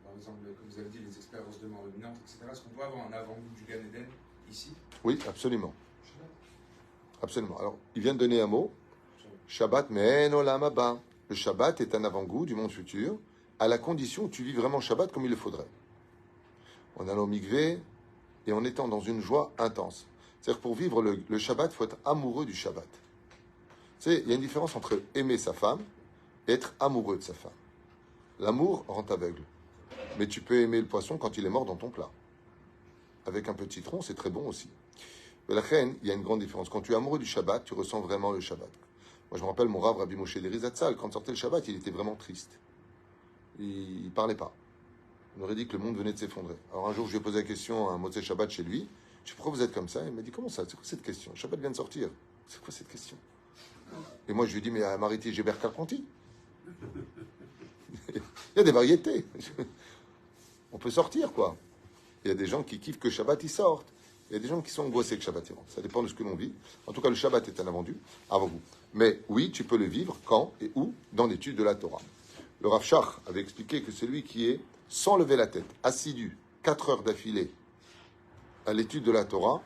par exemple, comme vous avez dit, les expériences de mort imminente, etc., est-ce qu'on peut avoir un avant-goût du Gan Eden ici? Oui, absolument. Absolument. Alors, il vient de donner un mot. Shabbat, mais olam haba. Le Shabbat est un avant-goût du monde futur, à la condition où tu vis vraiment Shabbat comme il le faudrait. En allant au mikvé et en étant dans une joie intense. C'est-à-dire que pour vivre le Shabbat, il faut être amoureux du Shabbat. Tu sais, il y a une différence entre aimer sa femme et être amoureux de sa femme. L'amour rend aveugle. Mais tu peux aimer le poisson quand il est mort dans ton plat. Avec un peu de citron, c'est très bon aussi. Mais la reine, il y a une grande différence. Quand tu es amoureux du Shabbat, tu ressens vraiment le Shabbat. Moi, je me rappelle mon Rav Rabbi Moshe Deri Zatzal, quand sortait le Shabbat, il était vraiment triste. Il ne parlait pas. On aurait dit que le monde venait de s'effondrer. Alors un jour, je lui ai posé la question à un Motzei Shabbat chez lui. Je dis, pourquoi vous êtes comme ça? Il m'a dit, comment ça? C'est quoi cette question? Le Shabbat vient de sortir. C'est quoi cette question? Et moi, je lui ai dit, mais à Mariti Gébert Carpentier. Il y a des variétés. On peut sortir, quoi. Il y a des gens qui kiffent que Shabbat, ils sortent. Il y a des gens qui sont angoissés que Shabbat, ils rentrent. Ça dépend de ce que l'on vit. En tout cas, le Shabbat est un avant-goût. Mais oui, tu peux le vivre quand et où? Dans l'étude de la Torah. Le Rav Shach avait expliqué que celui qui est, sans lever la tête, assidu, 4 heures d'affilée à l'étude de la Torah,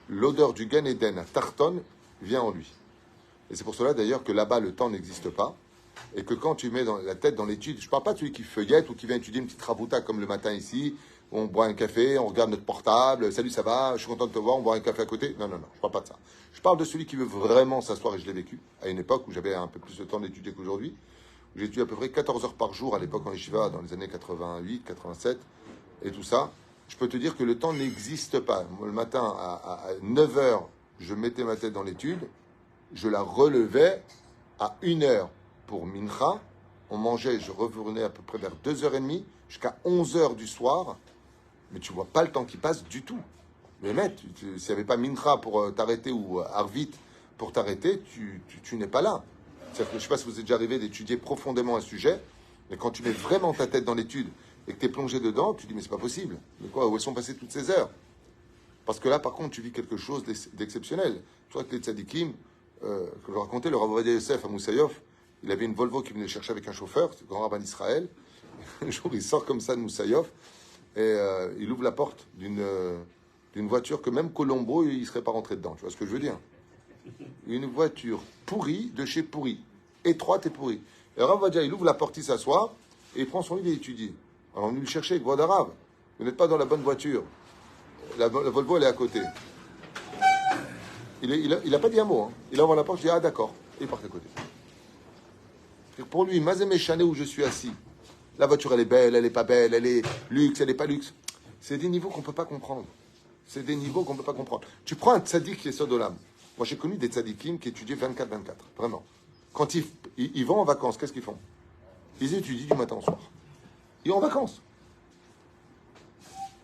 l'odeur du Gan Eden à Tarton vient en lui. Et c'est pour cela d'ailleurs que là-bas, le temps n'existe pas. Et que quand tu mets la tête dans l'étude, je ne parle pas de celui qui feuillette ou qui vient étudier une petite rabouta comme le matin ici, on boit un café, on regarde notre portable, salut, ça va, je suis content de te voir, on boit un café à côté. Non, je ne parle pas de ça. Je parle de celui qui veut vraiment s'asseoir, et je l'ai vécu, à une époque où j'avais un peu plus de temps d'étudier qu'aujourd'hui, où j'ai étudié à peu près 14 heures par jour à l'époque en Yeshiva, dans les années 88, 87, et tout ça. Je peux te dire que le temps n'existe pas. Moi, le matin, à 9 heures, je mettais ma tête dans l'étude, je la relevais à 1 heure pour Mincha. On mangeait, je revenais à peu près vers 2h30 jusqu'à 11h du soir. Mais tu vois pas le temps qui passe du tout. Mais mec, s'il n'y avait pas Mincha pour t'arrêter ou Arvit pour t'arrêter, tu n'es pas là. C'est-à-dire que je ne sais pas si vous êtes déjà arrivé d'étudier profondément un sujet, mais quand tu mets vraiment ta tête dans l'étude et que tu es plongé dedans, tu dis mais c'est pas possible. Mais quoi, où elles sont passées toutes ces heures? Parce que là, par contre, tu vis quelque chose d'exceptionnel. Tu vois que les tzadikim, que je racontais, le Rav Ovadia Yosef à Moussaïov, il avait une Volvo qui venait le chercher avec un chauffeur, c'est le grand rabbin d'Israël. Un jour, il sort comme ça de Moussaïov et il ouvre la porte d'une voiture que même Colombo, il ne serait pas rentré dedans. Tu vois ce que je veux dire? Une voiture pourrie de chez pourri, étroite et pourrie. Et le Rav Ovadia, il ouvre la porte, il s'assoit et il prend son livre et étudie. Alors on est venu le chercher avec voix d'arabe. Vous n'êtes pas dans la bonne voiture. La Volvo, elle est à côté. Il n'a pas dit un mot. Hein. Il ouvre la porte, il dit ah d'accord. Et il part à côté. Pour lui, Mazemé Chané où je suis assis, la voiture elle est belle, elle n'est pas belle, elle est luxe, elle n'est pas luxe. C'est des niveaux qu'on ne peut pas comprendre. C'est des niveaux qu'on ne peut pas comprendre. Tu prends un tzaddik qui est Sodolam. Moi j'ai connu des tzaddikim qui étudiaient 24-24, vraiment. Quand ils vont en vacances, qu'est-ce qu'ils font? Ils étudient du matin au soir. Ils vont en vacances.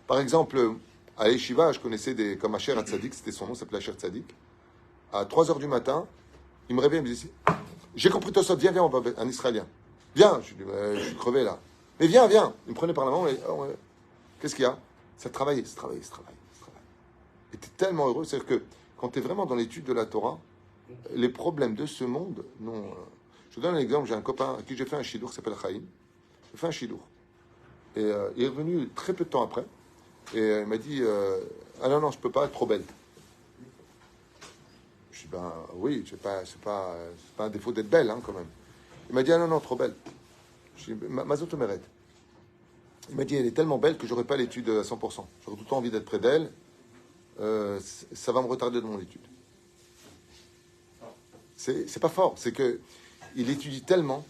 Par exemple, à Yeshiva, je connaissais comme Asher Tzadik, c'était son nom, ça s'appelait Asher Tzadik. À 3h du matin, il me réveille, il me dit j'ai compris Tosot, viens, on va un Israélien. Viens, je lui dis je suis crevé là. Mais viens. Il me prenait par la main, qu'est-ce qu'il y a? Ça travaille. Il était tellement heureux, c'est-à-dire que quand tu es vraiment dans l'étude de la Torah, les problèmes de ce monde, non. Je vous donne un exemple, j'ai un copain à qui j'ai fait un shidour qui s'appelle Chaim. J'ai fait un shidour. Et il est revenu très peu de temps après. Et il m'a dit ah non, je peux pas, être trop belle. Je dis ben oui, c'est pas un défaut d'être belle, hein, quand même. Il m'a dit ah non, trop belle. Je dis Mazot Omeret. Il m'a dit elle est tellement belle que j'aurais pas l'étude à 100%. J'aurais tout le temps envie d'être près d'elle. Ça va me retarder de mon étude. C'est pas fort, c'est que il étudie tellement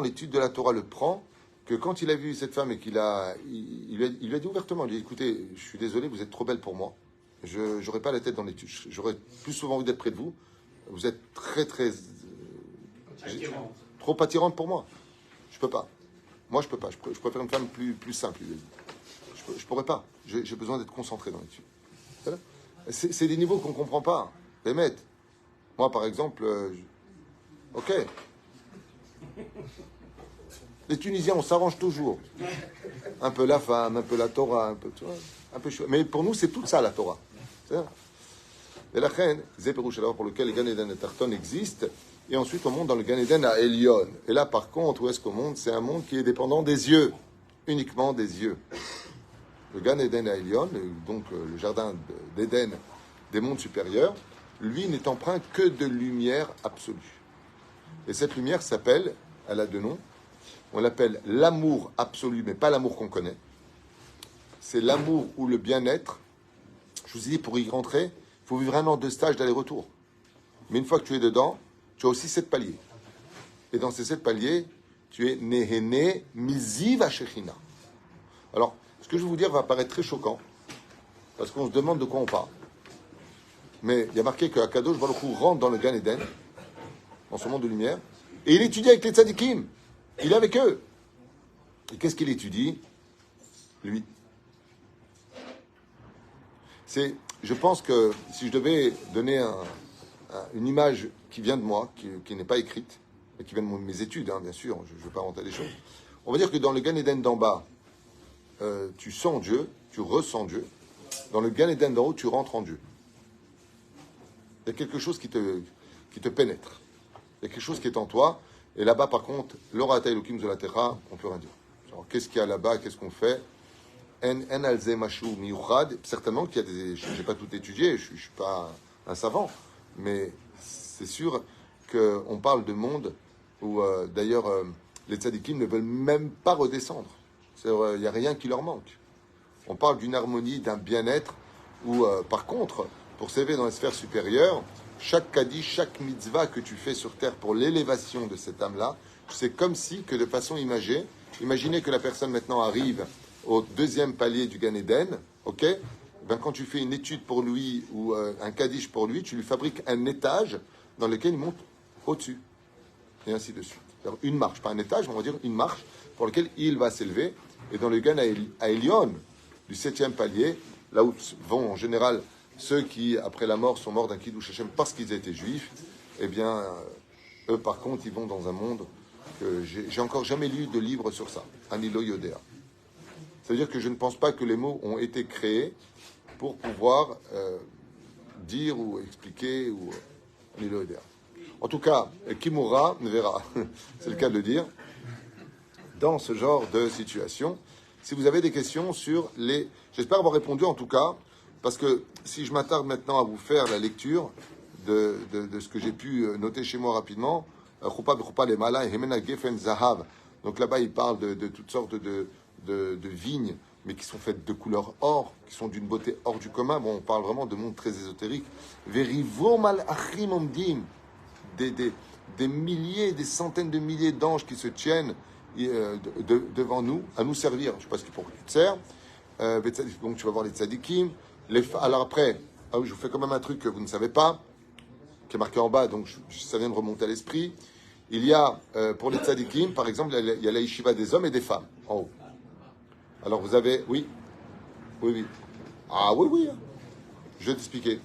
l'étude de la Torah le prend, que quand il a vu cette femme et il lui a dit ouvertement, il lui a dit écoutez, je suis désolé, vous êtes trop belle pour moi, je n'aurais pas la tête dans l'étude, j'aurais plus souvent envie d'être près de vous, vous êtes très trop attirante pour moi, je peux pas, moi je peux pas, je préfère une femme plus simple, il lui a dit. Je pourrais pas, j'ai besoin d'être concentré dans l'étude. Voilà. C'est des niveaux qu'on comprend pas, les maîtres. Moi, par exemple, ok. Les Tunisiens, on s'arrange toujours. Un peu la femme, un peu la Torah, un peu, tu vois, un peu chouette. Mais pour nous, c'est tout ça, la Torah. Et la reine, Zéperouche, alors pour lequel le Gan Eden et Tarton existent. Et ensuite, on monte dans le Gan Eden à Elion. Et là, par contre, où est-ce qu'on monte? C'est un monde qui est dépendant des yeux. Uniquement des yeux. Le Gan Eden à Elion, donc le jardin d'Éden des mondes supérieurs, lui n'est empreint que de lumière absolue. Et cette lumière s'appelle, elle a deux noms, on l'appelle l'amour absolu, mais pas l'amour qu'on connaît. C'est l'amour ou le bien-être. Je vous ai dit, pour y rentrer, il faut vivre un an de stage d'aller-retour. Mais une fois que tu es dedans, tu as aussi 7 paliers. Et dans ces 7 paliers, tu es Nehene Miziv Shechina. Alors, ce que je vais vous dire va paraître très choquant, parce qu'on se demande de quoi on parle. Mais il y a marqué que Akadosh Baruch Hu rentre dans le Gan Eden, dans ce monde de lumière, et il étudie avec les tzadikim. Il est avec eux. Et qu'est-ce qu'il étudie? Lui. Je pense que si je devais donner une image qui vient de moi, qui n'est pas écrite, mais qui vient de mes études, hein, bien sûr, je ne veux pas inventer des choses, on va dire que dans le Gan Eden d'en bas, tu sens Dieu, tu ressens Dieu. Dans le Gan Eden d'en haut, tu rentres en Dieu. Il y a quelque chose qui te pénètre. Il y a quelque chose qui est en toi. Et là-bas, par contre, l'ora taïlukim de la terra, on peut rien dire. Alors, qu'est-ce qu'il y a là-bas? Qu'est-ce qu'on fait? En alze mashou miuchad. Certainement qu'il y a des. Je n'ai pas tout étudié, je ne suis pas un savant. Mais c'est sûr qu'on parle de monde où, d'ailleurs, les tzadikim ne veulent même pas redescendre. Il n'y a rien qui leur manque. On parle d'une harmonie, d'un bien-être où, par contre, pour s'élever dans les sphères supérieures, chaque kaddish, chaque mitzvah que tu fais sur terre pour l'élévation de cette âme-là, c'est comme si, que de façon imagée, imaginez que la personne maintenant arrive au 2e palier du Gan Eden, ok? Ben, quand tu fais une étude pour lui ou un kaddish pour lui, tu lui fabriques un étage dans lequel il monte au-dessus. Et ainsi de suite. Alors, une marche, pas un étage, on va dire une marche pour laquelle il va s'élever. Et dans le Gan à Elion, du 7e palier, là où vont en général ceux qui, après la mort, sont morts d'un Kiddush Hashem parce qu'ils étaient juifs, eh bien, eux, par contre, ils vont dans un monde que j'ai encore jamais lu de livre sur ça. Anilo Yodea. Ça veut dire que je ne pense pas que les mots ont été créés pour pouvoir dire ou expliquer ou Anilo Yodea. En tout cas, Kimura ne verra, c'est le cas de le dire, dans ce genre de situation. Si vous avez des questions sur les... J'espère avoir répondu en tout cas, parce que si je m'attarde maintenant à vous faire la lecture de ce que j'ai pu noter chez moi rapidement, donc là-bas il parle de toutes sortes de vignes, mais qui sont faites de couleur or, qui sont d'une beauté hors du commun. Bon, on parle vraiment de monde très ésotérique. Des milliers, des centaines de milliers d'anges qui se tiennent devant nous, à nous servir. Je ne sais pas ce pour que tu te sers. Donc tu vas voir les tzadikim. Alors après, je vous fais quand même un truc que vous ne savez pas, qui est marqué en bas, donc ça vient de remonter à l'esprit. Il y a, pour les tzadikim, par exemple, il y a la yeshiva des hommes et des femmes, en haut. Alors vous avez... Oui. Ah oui. Je vais t'expliquer.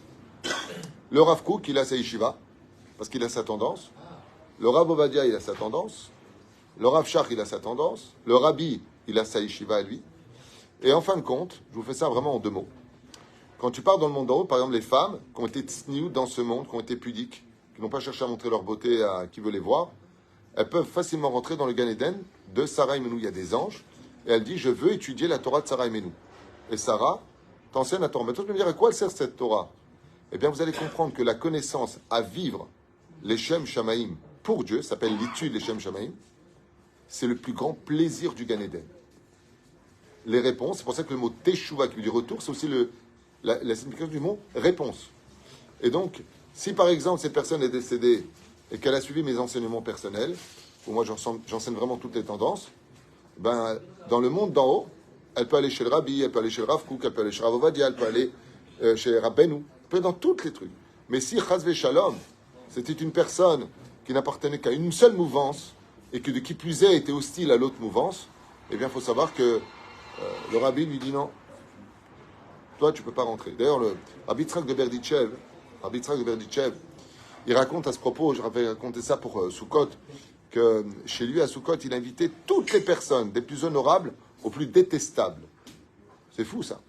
Le Rav Kook, il a sa yeshiva, parce qu'il a sa tendance. Le Rav Ovadia, il a sa tendance. Le Rav Shach, il a sa tendance. Le Rabbi, il a sa yeshiva à lui. Et en fin de compte, je vous fais ça vraiment en 2 mots. Quand tu pars dans le monde d'en haut, par exemple, les femmes qui ont été tsniout dans ce monde, qui ont été pudiques, qui n'ont pas cherché à montrer leur beauté à qui veut les voir, elles peuvent facilement rentrer dans le Gan Eden de Sarah Imenu. Il y a des anges, et elle dit, je veux étudier la Torah de Sarah Imenu. Et Sarah t'enseigne la Torah. Mais toi, tu me dire, à quoi elle sert cette Torah? Eh bien, vous allez comprendre que la connaissance à vivre les Shem Shamaim pour Dieu, s'appelle l'étude des Shem Shamaim, c'est le plus grand plaisir du Gan Eden. Les réponses, c'est pour ça que le mot Teshuva, qui veut dire retour, c'est aussi la signification du mot réponse. Et donc, si par exemple cette personne est décédée et qu'elle a suivi mes enseignements personnels, où moi j'enseigne vraiment toutes les tendances, ben, dans le monde d'en haut, elle peut aller chez le Rabbi, elle peut aller chez le Rav Kook, elle peut aller chez Rav Ovadia, elle peut aller chez Rabbeinu, elle peut aller dans tous les trucs. Mais si Chazve Shalom, c'était une personne qui n'appartenait qu'à une seule mouvance et que de qui plus est était hostile à l'autre mouvance, eh bien il faut savoir que le Rabbi lui dit non. Toi, tu ne peux pas rentrer. D'ailleurs, le Rabbi Yitzhak de Berditchev, il raconte à ce propos, je vais raconter ça pour Sukkot, que chez lui, à Sukkot, il a invité toutes les personnes, des plus honorables aux plus détestables. C'est fou, ça.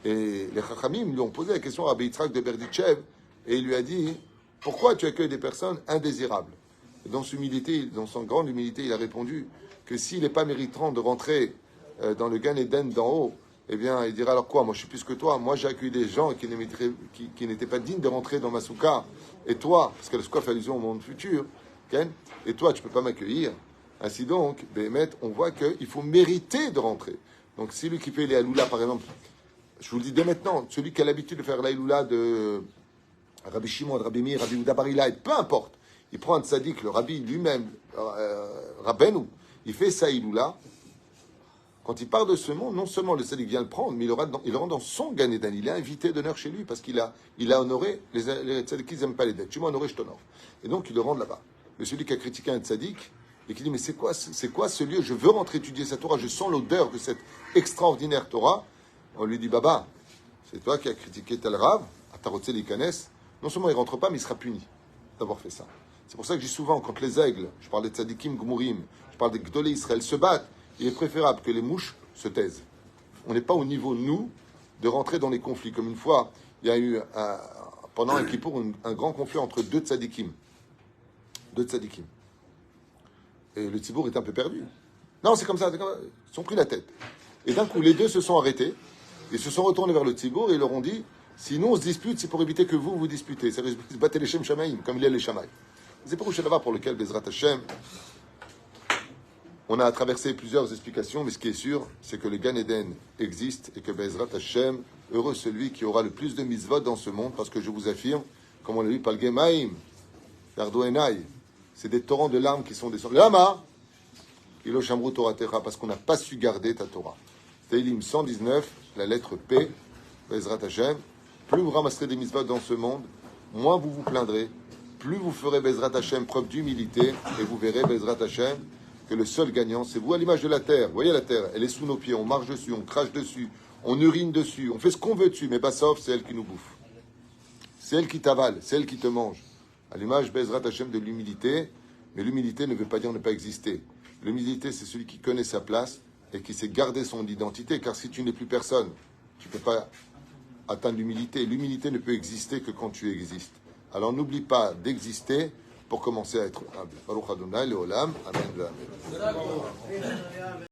Et les Chachamim lui ont posé la question à Rabbi Yitzhak de Berditchev, et il lui a dit, pourquoi tu accueilles des personnes indésirables? Et dans son grande humilité, il a répondu que s'il n'est pas méritant de rentrer dans le Gan Eden d'en haut, eh bien, il dira alors quoi? Moi, je suis plus que toi. Moi, j'ai accueilli des gens qui n'étaient pas dignes de rentrer dans ma soukha. Et toi, parce que la soukha fait allusion au monde futur, okay? Et toi, tu ne peux pas m'accueillir. Ainsi donc, Béhémet, on voit qu'il faut mériter de rentrer. Donc, celui qui fait les Haloula, par exemple, je vous le dis dès maintenant, celui qui a l'habitude de faire l'Haloula de Rabbi Shimon, de Rabbi Meir, Rabbi Yehuda Bar Ilai, peu importe, il prend un tzaddik, le Rabbi lui-même, Rabbeinu, il fait sa Haloula. Quand il part de ce monde, non seulement le tzaddik vient le prendre, mais il le rend dans son Gan Eden. Il est invité d'honneur chez lui parce qu'il a honoré. Les tzaddikim n'aiment pas les dettes. Tu m'as honoré, je t'honore. Et donc, il le rend là-bas. Mais celui qui a critiqué un tzaddik et qui dit, mais c'est quoi ce lieu? Je veux rentrer étudier cette Torah. Je sens l'odeur de cette extraordinaire Torah. On lui dit, Baba, c'est toi qui as critiqué tel Rav, à Tarotse Likanes. Non seulement il ne rentre pas, mais il sera puni d'avoir fait ça. C'est pour ça que je dis souvent, quand les aigles, je parle des tzaddikim gmurim, je parle des Gdolei Israël, se battent, il est préférable que les mouches se taisent. On n'est pas au niveau, nous, de rentrer dans les conflits. Comme une fois, il y a eu, pendant un Kippour, un grand conflit entre deux tzadikim. Et le Tzibour est un peu perdu. Non, c'est comme ça. Ils se sont pris la tête. Et d'un coup, les deux se sont arrêtés. Ils se sont retournés vers le Tzibour et ils leur ont dit, si nous on se dispute, c'est pour éviter que vous disputez. C'est battre les Shem Shamaim, comme il y a les Shamaï. C'est pour lequel Bezrat Hashem, on a traversé plusieurs explications, mais ce qui est sûr, c'est que le Gan Eden existe et que Bezrat Hashem, heureux celui qui aura le plus de mitzvot dans ce monde, parce que je vous affirme, comme on l'a lu par le Gemaim, Yardo Enai, c'est des torrents de larmes qui sont descendus. Lama, Ilo Shamru Torah Techa, parce qu'on n'a pas su garder ta Torah. Teilim 119, la lettre P, Bezrat Hashem, plus vous ramasserez des mitzvot dans ce monde, moins vous vous plaindrez, plus vous ferez Bezrat Hashem preuve d'humilité, et vous verrez Bezrat Hashem que le seul gagnant, c'est vous à l'image de la terre. Vous voyez la terre, elle est sous nos pieds, on marche dessus, on crache dessus, on urine dessus, on fait ce qu'on veut dessus, mais Bassov, c'est elle qui nous bouffe. C'est elle qui t'avale, c'est elle qui te mange. À l'image Bezrat Hashem de l'humilité, mais l'humilité ne veut pas dire ne pas exister. L'humilité, c'est celui qui connaît sa place et qui sait garder son identité, car si tu n'es plus personne, tu ne peux pas atteindre l'humilité. L'humilité ne peut exister que quand tu existes. Alors n'oublie pas d'exister pour commencer à être humble. Baruch Adonai, Leolam, Amen, Amen.